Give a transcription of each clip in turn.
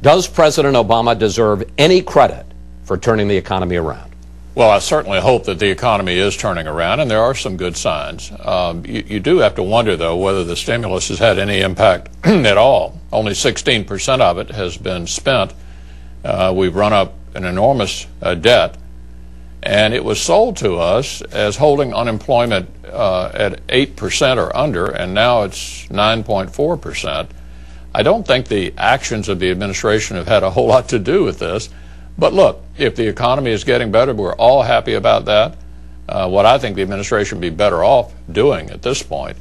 Does President Obama deserve any credit for turning the economy around? Well, I certainly hope that the economy is turning around, and there are some good signs. You do have to wonder, though, whether the stimulus has had any impact at all. Only 16% of it has been spent. We've run up an enormous debt, and it was sold to us as holding unemployment at 8% or under, and now it's 9.4%. I don't think the actions of the administration have had a whole lot to do with this. But look, if the economy is getting better, we're all happy about that. What I think the administration would be better off doing at this point,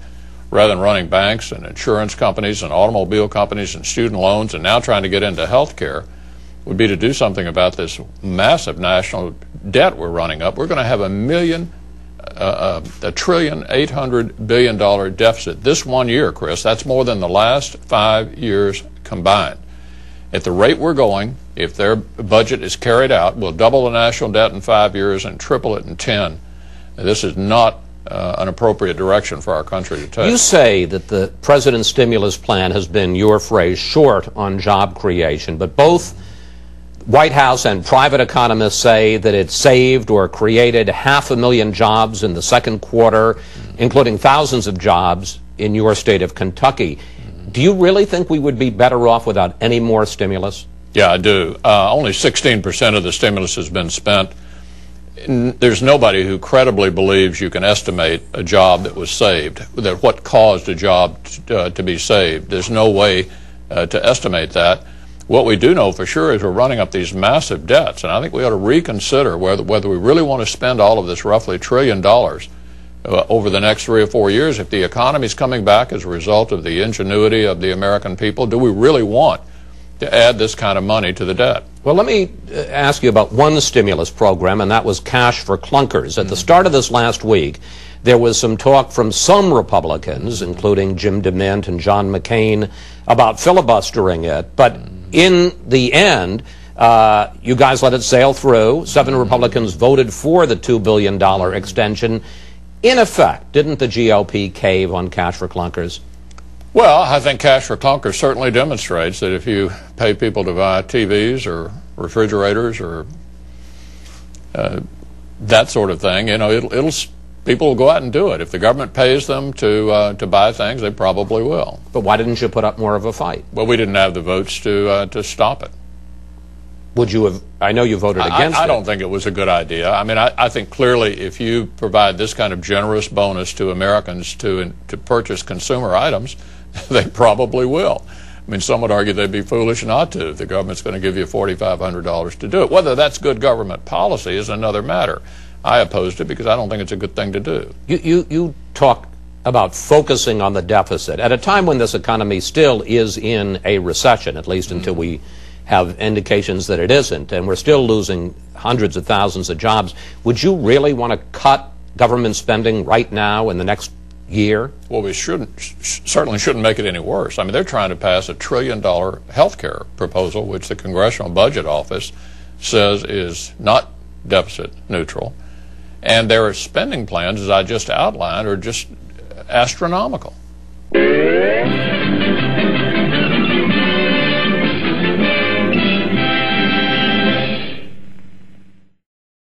rather than running banks and insurance companies and automobile companies and student loans and now trying to get into health care, would be to do something about this massive national debt we're running up. We're going to have $1.8 trillion deficit this 1 year, Chris. That's more than the last 5 years combined. At the rate we're going, if their budget is carried out, we'll double the national debt in 5 years and triple it in 10. This is not an appropriate direction for our country to take. You say that the president's stimulus plan has been, your phrase, short on job creation, but both White House and private economists say that it saved or created 500,000 jobs in the second quarter, including thousands of jobs in your state of Kentucky. Do you really think we would be better off without any more stimulus? Yeah, I do. Only 16% of the stimulus has been spent. There's nobody who credibly believes you can estimate a job that was saved, that what caused a job to be saved. There's no way to estimate that. What we do know for sure is we're running up these massive debts, and I think we ought to reconsider whether we really want to spend all of this roughly $1 trillion over the next 3 or 4 years. If the economy is coming back as a result of the ingenuity of the American people, do we really want to add this kind of money to the debt? Well, let me ask you about one stimulus program, and that was cash for clunkers. At the start of this last week, there was some talk from some Republicans, including Jim DeMint and John McCain, about filibustering it. But in the end, you guys let it sail through. 7 Republicans voted for the $2 billion extension. In effect, didn't the GOP cave on cash for clunkers? Well, I think cash for clunkers certainly demonstrates that if you pay people to buy TVs or refrigerators or that sort of thing, you know, people will go out and do it. If the government pays them to buy things, they probably will. But why didn't you put up more of a fight? Well, we didn't have the votes to stop it. Would you have? I know you voted against it. I don't think it was a good idea. I mean, I think clearly if you provide this kind of generous bonus to Americans to purchase consumer items, they probably will. I mean, some would argue they'd be foolish not to if the government's going to give you $4,500 to do it. Whether that's good government policy is another matter. I opposed it because I don't think it's a good thing to do. You talk about focusing on the deficit at a time when this economy still is in a recession, at least until we have indications that it isn't, and we're still losing hundreds of thousands of jobs. Would you really want to cut government spending right now in the next year? Well, we certainly shouldn't make it any worse. I mean, they're trying to pass $1 trillion health care proposal, which the Congressional Budget Office says is not deficit neutral. And their spending plans, as I just outlined, are just astronomical.